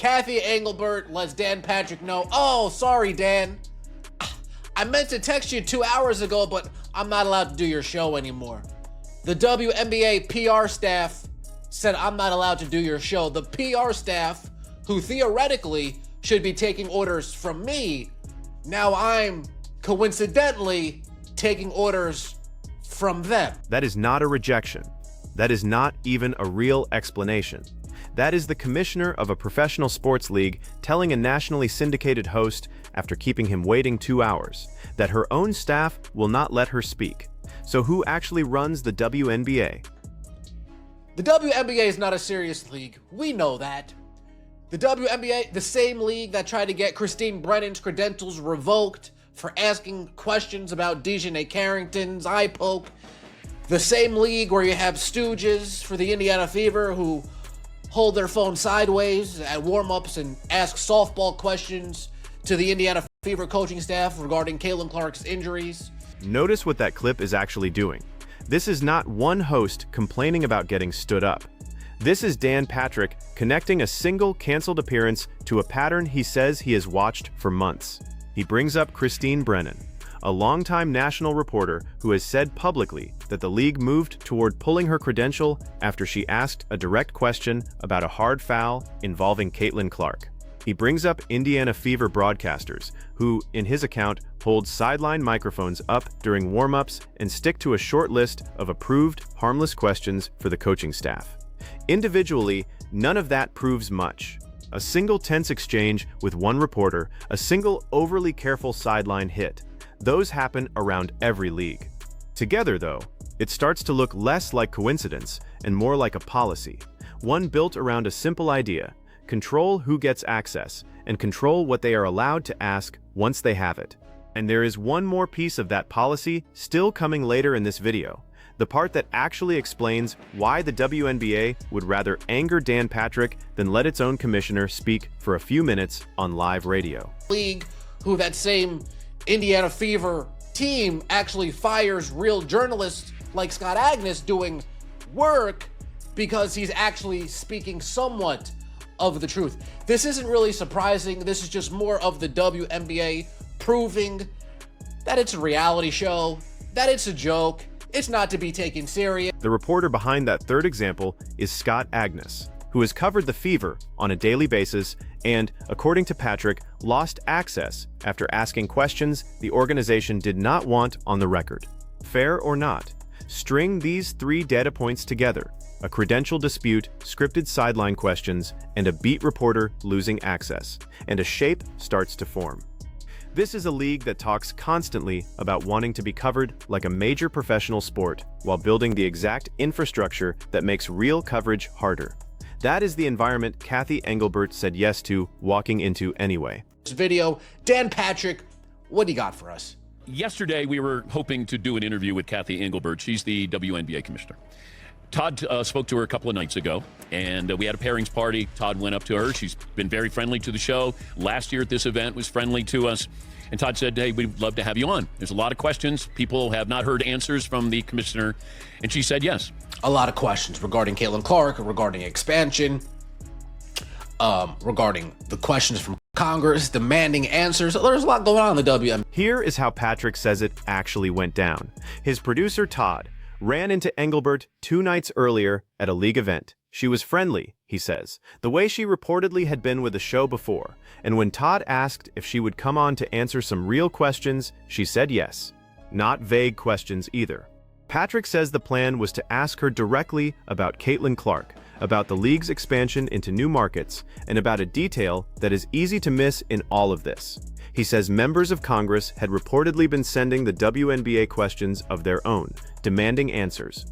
Cathy Engelbert lets Dan Patrick know, "Oh, sorry, Dan. I meant to text you 2 hours ago, but I'm not allowed to do your show anymore." The WNBA PR staff said, "I'm not allowed to do your show." The PR staff, who theoretically should be taking orders from me, now I'm coincidentally taking orders from them. That is not a rejection. That is not even a real explanation. That is the commissioner of a professional sports league telling a nationally syndicated host, after keeping him waiting 2 hours, that her own staff will not let her speak. So who actually runs the WNBA? The WNBA is not a serious league. We know that. The WNBA, the same league that tried to get Christine Brennan's credentials revoked for asking questions about Dejanay Carrington's eye poke. The same league where you have stooges for the Indiana Fever who hold their phone sideways at warm-ups and ask softball questions to the Indiana Fever coaching staff regarding Caitlin Clark's injuries. Notice what that clip is actually doing. This is not one host complaining about getting stood up. This is Dan Patrick connecting a single canceled appearance to a pattern he says he has watched for months. He brings up Christine Brennan, a longtime national reporter who has said publicly that the league moved toward pulling her credential after she asked a direct question about a hard foul involving Caitlin Clark. He brings up Indiana Fever broadcasters who, in his account, hold sideline microphones up during warm-ups and stick to a short list of approved, harmless questions for the coaching staff. Individually, none of that proves much. A single tense exchange with one reporter, a single overly careful sideline hit. Those happen around every league. Together, though, it starts to look less like coincidence and more like a policy, one built around a simple idea: control who gets access and control what they are allowed to ask once they have it. And there is one more piece of that policy still coming later in this video, the part that actually explains why the WNBA would rather anger Dan Patrick than let its own commissioner speak for a few minutes on live radio. League, who that same Indiana Fever team actually fires real journalists like Scott Agnes doing work because he's actually speaking somewhat of the truth. This isn't really surprising. This is just more of the WNBA proving that it's a reality show, that it's a joke, it's not to be taken serious. The reporter behind that third example is Scott Agnes, who has covered the Fever on a daily basis and, according to Patrick, lost access after asking questions the organization did not want on the record. Fair or not, string these three data points together: a credential dispute, scripted sideline questions, and a beat reporter losing access, and a shape starts to form. This is a league that talks constantly about wanting to be covered like a major professional sport while building the exact infrastructure that makes real coverage harder. That is the environment Cathy Engelbert said yes to walking into anyway. This video, Dan Patrick, what do you got for us? Yesterday, we were hoping to do an interview with Cathy Engelbert. She's the WNBA commissioner. Todd spoke to her a couple of nights ago, and we had a pairings party. Todd went up to her. She's been very friendly to the show. Last year at this event was friendly to us. And Todd said, "Hey, we'd love to have you on. There's a lot of questions. People have not heard answers from the commissioner." And she said yes. A lot of questions regarding Caitlin Clark, regarding expansion, regarding the questions from Congress, demanding answers. There's a lot going on in the WNBA. Here is how Patrick says it actually went down. His producer, Todd, ran into Engelbert 2 nights earlier at a league event. She was friendly, he says, the way she reportedly had been with the show before, and when Todd asked if she would come on to answer some real questions, she said yes. Not vague questions either. Patrick says the plan was to ask her directly about Caitlin Clark, about the league's expansion into new markets, and about a detail that is easy to miss in all of this. He says members of Congress had reportedly been sending the WNBA questions of their own, demanding answers.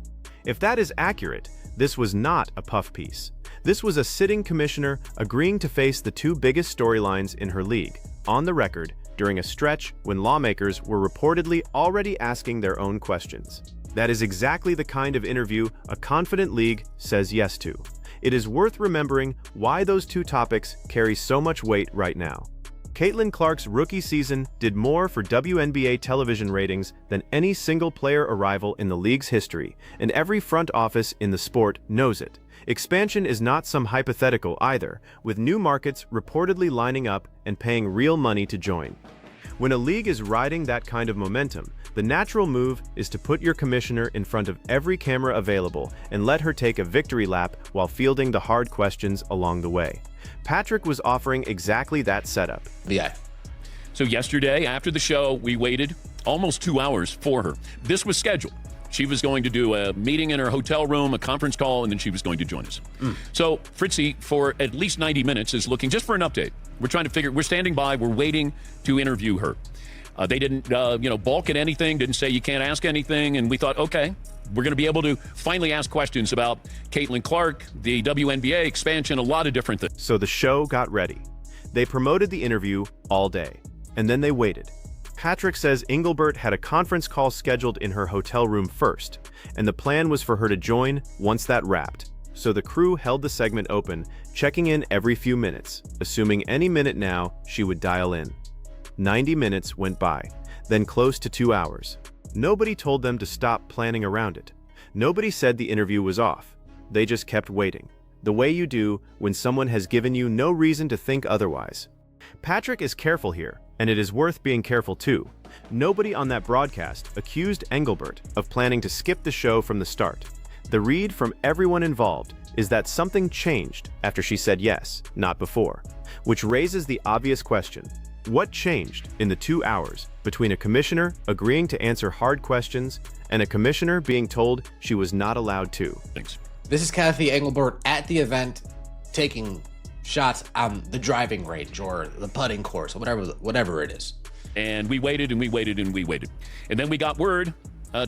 If that is accurate, this was not a puff piece. This was a sitting commissioner agreeing to face the 2 biggest storylines in her league, on the record, during a stretch when lawmakers were reportedly already asking their own questions. That is exactly the kind of interview a confident league says yes to. It is worth remembering why those 2 topics carry so much weight right now. Caitlin Clark's rookie season did more for WNBA television ratings than any single player arrival in the league's history, and every front office in the sport knows it. Expansion is not some hypothetical either, with new markets reportedly lining up and paying real money to join. When a league is riding that kind of momentum, the natural move is to put your commissioner in front of every camera available and let her take a victory lap while fielding the hard questions along the way. Patrick was offering exactly that setup. Yeah. So yesterday, after the show, we waited almost 2 hours for her. This was scheduled. She was going to do a meeting in her hotel room, a conference call, and then she was going to join us. So Fritzy, for at least 90 minutes, is looking just for an update. We're trying to figure, we're standing by, we're waiting to interview her. They didn't, balk at anything, didn't say you can't ask anything, and we thought, okay, we're going to be able to finally ask questions about Caitlin Clark, the WNBA expansion, a lot of different things. So the show got ready. They promoted the interview all day, and then they waited. Patrick says Engelbert had a conference call scheduled in her hotel room first, and the plan was for her to join once that wrapped. So the crew held the segment open, checking in every few minutes, assuming any minute now she would dial in. 90 minutes went by, then close to 2 hours. Nobody told them to stop planning around it. Nobody said the interview was off. They just kept waiting, the way you do when someone has given you no reason to think otherwise. Patrick is careful here, and it is worth being careful too. Nobody on that broadcast accused Engelbert of planning to skip the show from the start. The read from everyone involved is that something changed after she said yes, not before, which raises the obvious question. What changed in the 2 hours between a commissioner agreeing to answer hard questions and a commissioner being told she was not allowed to? Thanks. This is Cathy Engelbert at the event taking shots on the driving range or the putting course or whatever it is. And we waited and we waited and we waited. And then we got word,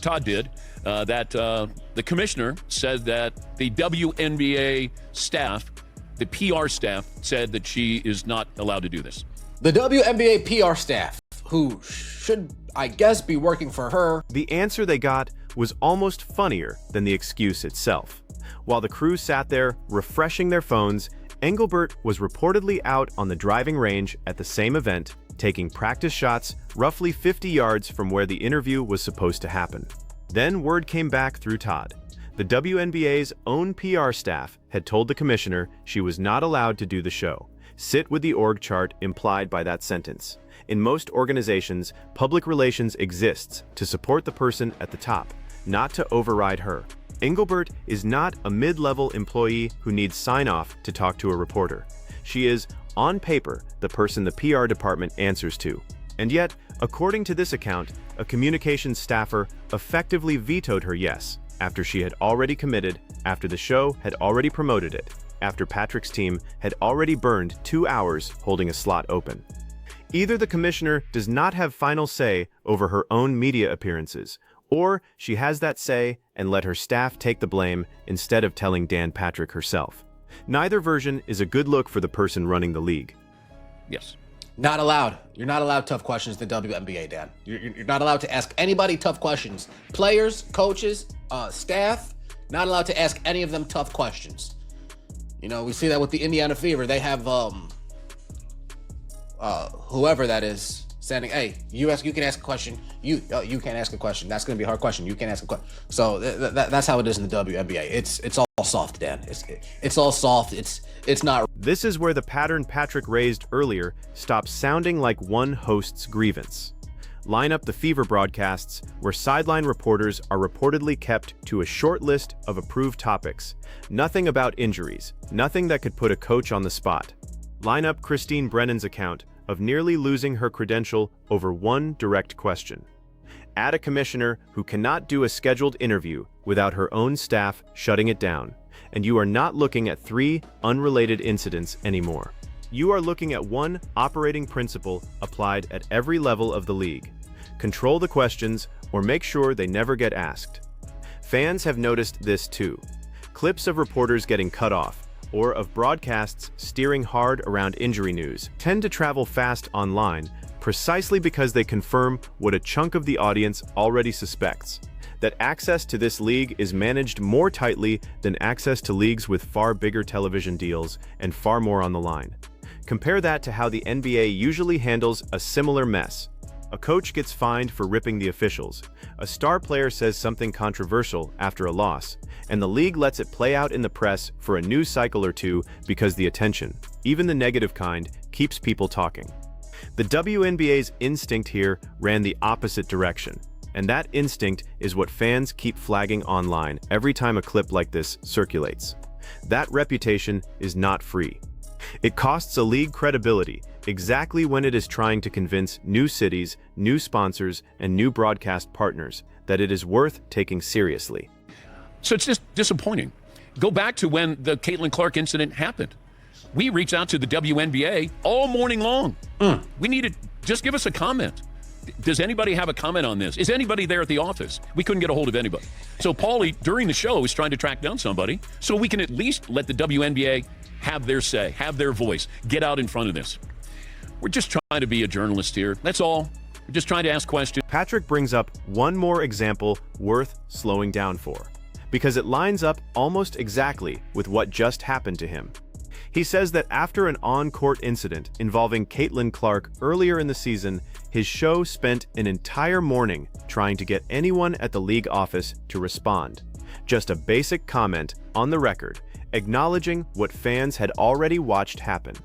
Todd did, that the commissioner said that the WNBA staff, the PR staff, said that she is not allowed to do this. The WNBA PR staff, who should, I guess, be working for her. The answer they got was almost funnier than the excuse itself. While the crew sat there refreshing their phones, Engelbert was reportedly out on the driving range at the same event, taking practice shots roughly 50 yards from where the interview was supposed to happen. Then word came back through Todd. The WNBA's own PR staff had told the commissioner she was not allowed to do the show. Sit with the org chart implied by that sentence. In most organizations, public relations exists to support the person at the top, not to override her. Engelbert is not a mid-level employee who needs sign-off to talk to a reporter. She is, on paper, the person the PR department answers to. And yet, according to this account, a communications staffer effectively vetoed her yes after she had already committed, after the show had already promoted it, after Patrick's team had already burned 2 hours holding a slot open. Either the commissioner does not have final say over her own media appearances, or she has that say and let her staff take the blame instead of telling Dan Patrick herself. Neither version is a good look for the person running the league. Yes. Not allowed. You're not allowed tough questions in the WNBA, Dan. You're not allowed to ask anybody tough questions. Players, coaches, staff, not allowed to ask any of them tough questions. You know, we see that with the Indiana Fever. They have whoever that is standing. Hey, you can ask a question. You can't ask a question. That's going to be a hard question. You can't ask a question. So that's how it is in the WNBA. It's all soft, Dan. It's all soft. It's not. This is where the pattern Patrick raised earlier stops sounding like one host's grievance. Line up the Fever broadcasts where sideline reporters are reportedly kept to a short list of approved topics. Nothing about injuries, nothing that could put a coach on the spot. Line up Christine Brennan's account of nearly losing her credential over one direct question. Add a commissioner who cannot do a scheduled interview without her own staff shutting it down, and you are not looking at 3 unrelated incidents anymore. You are looking at one operating principle applied at every level of the league. Control the questions or make sure they never get asked. Fans have noticed this too. Clips of reporters getting cut off, or of broadcasts steering hard around injury news, tend to travel fast online precisely because they confirm what a chunk of the audience already suspects, that access to this league is managed more tightly than access to leagues with far bigger television deals and far more on the line. Compare that to how the NBA usually handles a similar mess. A coach gets fined for ripping the officials. A star player says something controversial after a loss, and the league lets it play out in the press for a news cycle or two because the attention, even the negative kind, keeps people talking. The WNBA's instinct here ran the opposite direction, and that instinct is what fans keep flagging online every time a clip like this circulates. That reputation is not free. It costs a league credibility exactly when it is trying to convince new cities, new sponsors, and new broadcast partners that it is worth taking seriously. So it's just disappointing. Go back to when the Caitlin Clark incident happened. We reached out to the WNBA all morning long. We needed, just give us a comment. Does anybody have a comment on this? Is anybody there at the office? We couldn't get a hold of anybody. So Paulie, during the show, is trying to track down somebody so we can at least let the WNBA have their say, have their voice, get out in front of this. We're just trying to be a journalist here. That's all. We're just trying to ask questions. Patrick brings up one more example worth slowing down for, because it lines up almost exactly with what just happened to him. He says that after an on-court incident involving Caitlin Clark earlier in the season, his show spent an entire morning trying to get anyone at the league office to respond. Just a basic comment on the record, acknowledging what fans had already watched happen.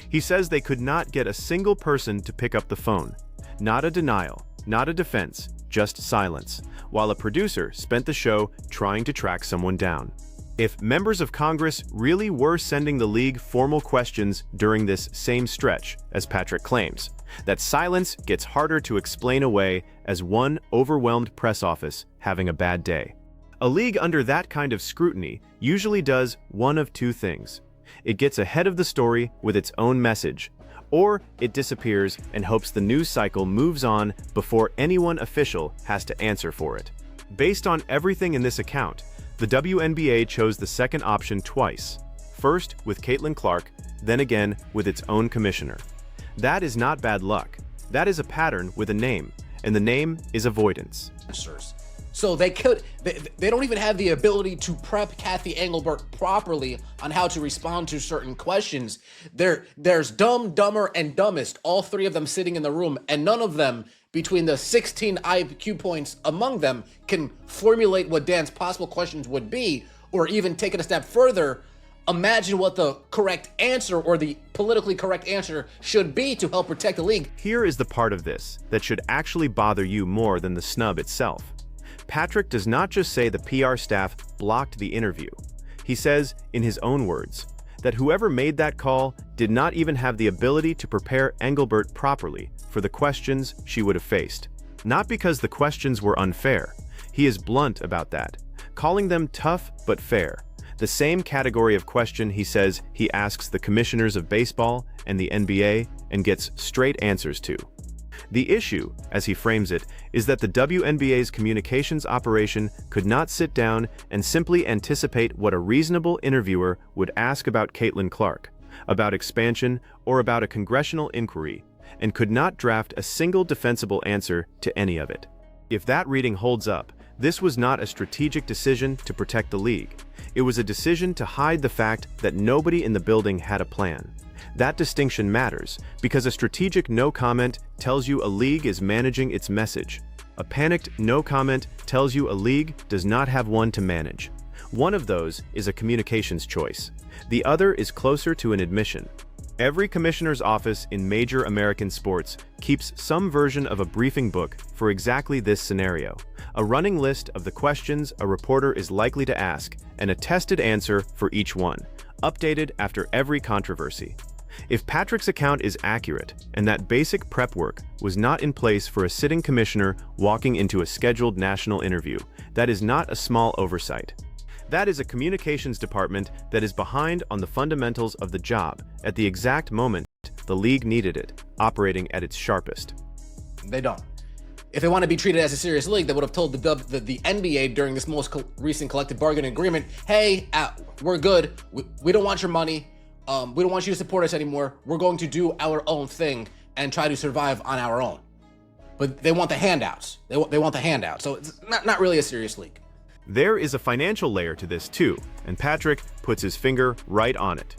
He says they could not get a single person to pick up the phone. Not a denial, not a defense, just silence, while a producer spent the show trying to track someone down. If members of Congress really were sending the league formal questions during this same stretch, as Patrick claims, that silence gets harder to explain away as one overwhelmed press office having a bad day. A league under that kind of scrutiny usually does one of two things. It gets ahead of the story with its own message, or it disappears and hopes the news cycle moves on before anyone official has to answer for it. Based on everything in this account, the WNBA chose the second option twice, first with Caitlin Clark, then again with its own commissioner. That is not bad luck. That is a pattern with a name, and the name is avoidance. So they don't even have the ability to prep Cathy Engelbert properly on how to respond to certain questions. There's dumb, dumber, and dumbest, all three of them sitting in the room, and none of them, between the 16 IQ points among them, can formulate what Dan's possible questions would be, or even take it a step further, imagine what the correct answer or the politically correct answer should be to help protect the league. Here is the part of this that should actually bother you more than the snub itself. Patrick does not just say the PR staff blocked the interview. He says, in his own words, that whoever made that call did not even have the ability to prepare Engelbert properly for the questions she would have faced. Not because the questions were unfair. He is blunt about that, calling them tough but fair. The same category of question he says he asks the commissioners of baseball and the NBA and gets straight answers to. The issue, as he frames it, is that the WNBA's communications operation could not sit down and simply anticipate what a reasonable interviewer would ask about Caitlin Clark, about expansion, or about a congressional inquiry, and could not draft a single defensible answer to any of it. If that reading holds up, this was not a strategic decision to protect the league. It was a decision to hide the fact that nobody in the building had a plan. That distinction matters because a strategic no comment tells you a league is managing its message. A panicked no comment tells you a league does not have one to manage. One of those is a communications choice. The other is closer to an admission. Every commissioner's office in major American sports keeps some version of a briefing book for exactly this scenario, a running list of the questions a reporter is likely to ask and a tested answer for each one, updated after every controversy. If Patrick's account is accurate, and that basic prep work was not in place for a sitting commissioner walking into a scheduled national interview, that is not a small oversight. That is a communications department that is behind on the fundamentals of the job at the exact moment the league needed it, operating at its sharpest. They don't. If they want to be treated as a serious league, they would have told the NBA during this most recent collective bargaining agreement, hey, we're good. We don't want your money. We don't want you to support us anymore. We're going to do our own thing and try to survive on our own. But they want the handouts. They want the handouts. So it's not really a serious league. There is a financial layer to this too, and Patrick puts his finger right on it.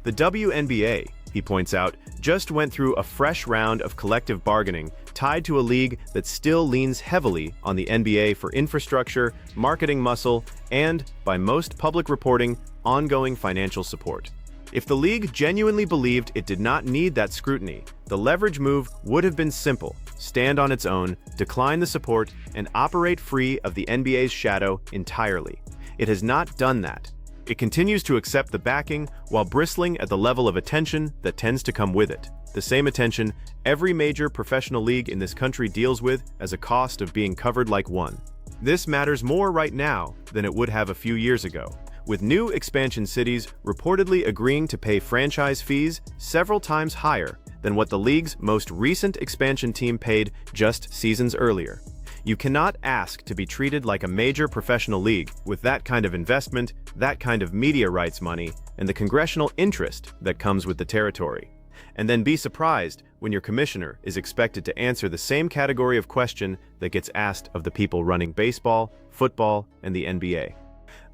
The WNBA he points out, just went through a fresh round of collective bargaining tied to a league that still leans heavily on the NBA for infrastructure, marketing muscle, and, by most public reporting, ongoing financial support. If the league genuinely believed it did not need that scrutiny, the leverage move would have been simple: stand on its own, decline the support, and operate free of the NBA's shadow entirely. It has not done that. It continues to accept the backing while bristling at the level of attention that tends to come with it. The same attention every major professional league in this country deals with as a cost of being covered like one. This matters more right now than it would have a few years ago, with new expansion cities reportedly agreeing to pay franchise fees several times higher than what the league's most recent expansion team paid just seasons earlier. You cannot ask to be treated like a major professional league with that kind of investment, that kind of media rights money, and the congressional interest that comes with the territory. And then be surprised when your commissioner is expected to answer the same category of question that gets asked of the people running baseball, football, and the NBA.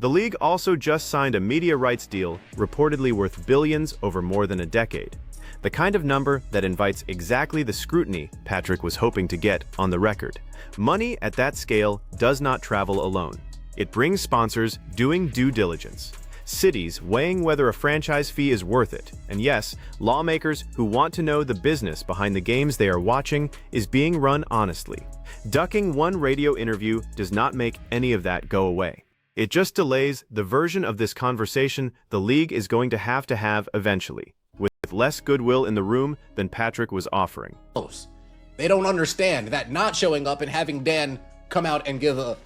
The league also just signed a media rights deal reportedly worth billions over more than a decade. The kind of number that invites exactly the scrutiny Patrick was hoping to get on the record. Money at that scale does not travel alone. It brings sponsors doing due diligence, cities weighing whether a franchise fee is worth it, and yes, lawmakers who want to know the business behind the games they are watching is being run honestly. Ducking one radio interview does not make any of that go away. It just delays the version of this conversation the league is going to have eventually, with less goodwill in the room than Patrick was offering. They don't understand that not showing up and having Dan come out and give a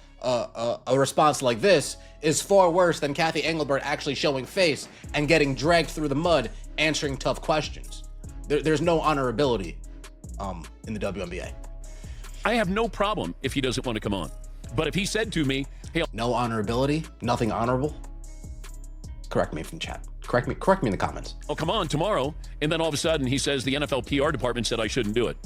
response like this is far worse than Cathy Engelbert actually showing face and getting dragged through the mud answering tough questions. There's no honorability in the WNBA. I have no problem if he doesn't want to come on. But if he said to me, hey, no honorability, nothing honorable, correct me from chat. Correct me in the comments. I'll come on tomorrow, and then all of a sudden he says the NFL PR department said I shouldn't do it.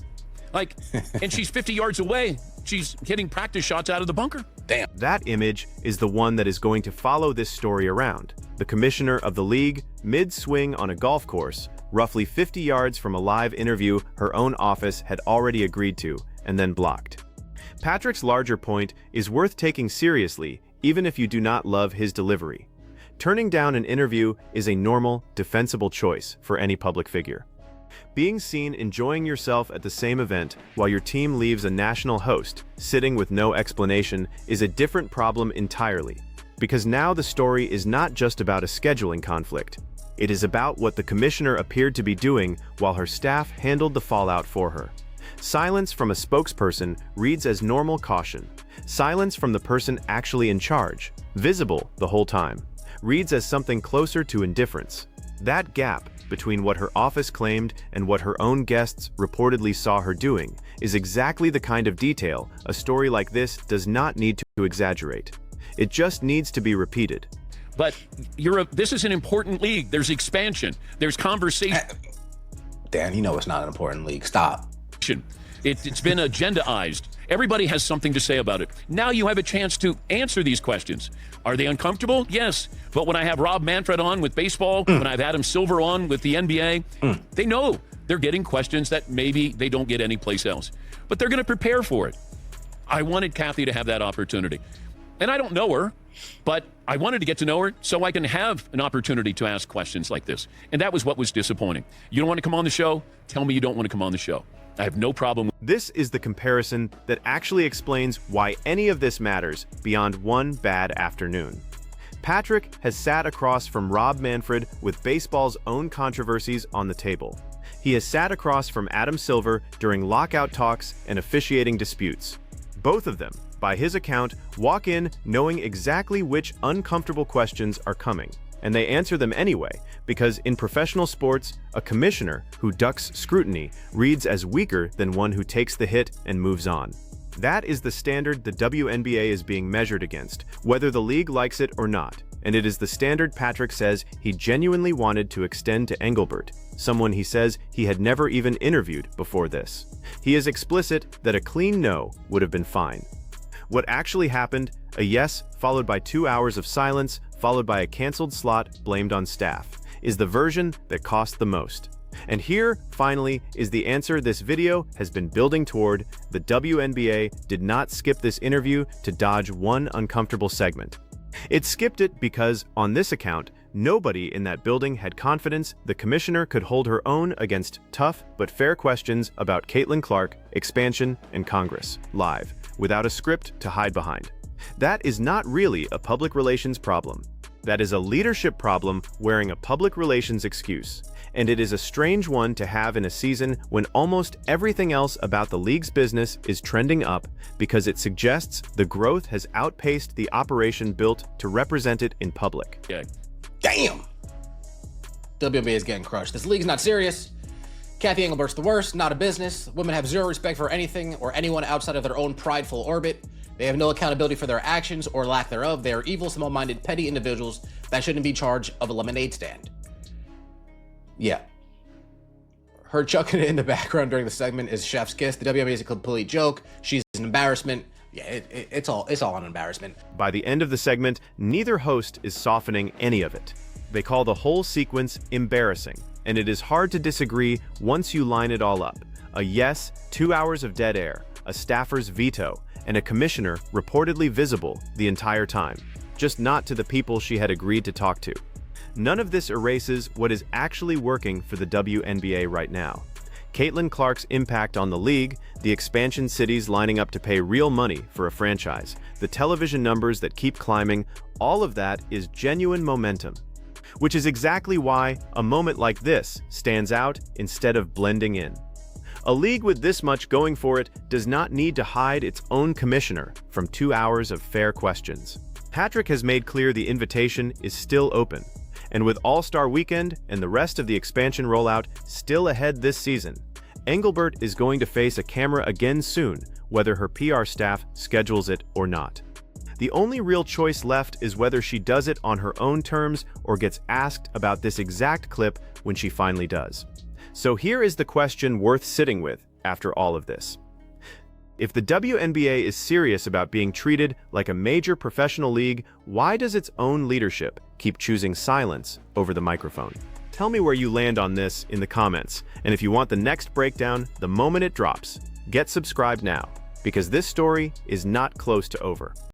Like, and she's 50 yards away. She's hitting practice shots out of the bunker. Damn. That image is the one that is going to follow this story around. The commissioner of the league, mid-swing on a golf course, roughly 50 yards from a live interview her own office had already agreed to, and then blocked. Patrick's larger point is worth taking seriously, even if you do not love his delivery. Turning down an interview is a normal, defensible choice for any public figure. Being seen enjoying yourself at the same event while your team leaves a national host, sitting with no explanation, is a different problem entirely. Because now the story is not just about a scheduling conflict. It is about what the commissioner appeared to be doing while her staff handled the fallout for her. Silence from a spokesperson reads as normal caution. Silence from the person actually in charge, visible the whole time, reads as something closer to indifference. That gap between what her office claimed and what her own guests reportedly saw her doing is exactly the kind of detail a story like this does not need to exaggerate. It just needs to be repeated. But this is an important league. There's expansion. There's conversation. Dan, you know it's not an important league. Stop. It's been agendaized. Everybody has something to say about it. Now you have a chance to answer these questions. Are they uncomfortable? Yes. But when I have Rob Manfred on with baseball, when I have Adam Silver on with the NBA, they know they're getting questions that maybe they don't get anyplace else. But they're going to prepare for it. I wanted Cathy to have that opportunity. And I don't know her, but I wanted to get to know her so I can have an opportunity to ask questions like this. And that was what was disappointing. You don't want to come on the show? Tell me you don't want to come on the show. I have no problem. This is the comparison that actually explains why any of this matters beyond one bad afternoon. Patrick has sat across from Rob Manfred with baseball's own controversies on the table. He has sat across from Adam Silver during lockout talks and officiating disputes. Both of them, by his account, walk in knowing exactly which uncomfortable questions are coming. And they answer them anyway, because in professional sports, a commissioner who ducks scrutiny reads as weaker than one who takes the hit and moves on. That is the standard the WNBA is being measured against, whether the league likes it or not. And it is the standard Patrick says he genuinely wanted to extend to Engelbert, someone he says he had never even interviewed before this. He is explicit that a clean no would have been fine. What actually happened, a yes followed by 2 hours of silence, followed by a canceled slot blamed on staff, is the version that cost the most. And here, finally, is the answer this video has been building toward. The WNBA did not skip this interview to dodge one uncomfortable segment. It skipped it because, on this account, nobody in that building had confidence the commissioner could hold her own against tough but fair questions about Caitlin Clark, expansion, and Congress, live, without a script to hide behind. That is not really a public relations problem. That is a leadership problem wearing a public relations excuse. And it is a strange one to have in a season when almost everything else about the league's business is trending up because it suggests the growth has outpaced the operation built to represent it in public. Yeah. Damn! WNBA is getting crushed. This league's not serious. Cathy Engelbert's the worst, not a business. Women have zero respect for anything or anyone outside of their own prideful orbit. They have no accountability for their actions or lack thereof. They are evil, small-minded, petty individuals that shouldn't be in charge of a lemonade stand. Yeah. Her chucking it in the background during the segment is chef's kiss. The WNBA is a complete joke. She's an embarrassment. Yeah, it's all an embarrassment. By the end of the segment, neither host is softening any of it. They call the whole sequence embarrassing, and it is hard to disagree once you line it all up. A yes, 2 hours of dead air, a staffer's veto, and a commissioner reportedly visible the entire time, just not to the people she had agreed to talk to. None of this erases what is actually working for the WNBA right now. Caitlin Clark's impact on the league, the expansion cities lining up to pay real money for a franchise, the television numbers that keep climbing, all of that is genuine momentum. Which is exactly why a moment like this stands out instead of blending in. A league with this much going for it does not need to hide its own commissioner from 2 hours of fair questions. Patrick has made clear the invitation is still open. And with All-Star Weekend and the rest of the expansion rollout still ahead this season, Engelbert is going to face a camera again soon, whether her PR staff schedules it or not. The only real choice left is whether she does it on her own terms or gets asked about this exact clip when she finally does. So here is the question worth sitting with after all of this. If the WNBA is serious about being treated like a major professional league, why does its own leadership keep choosing silence over the microphone? Tell me where you land on this in the comments, and if you want the next breakdown the moment it drops, get subscribed now, because this story is not close to over.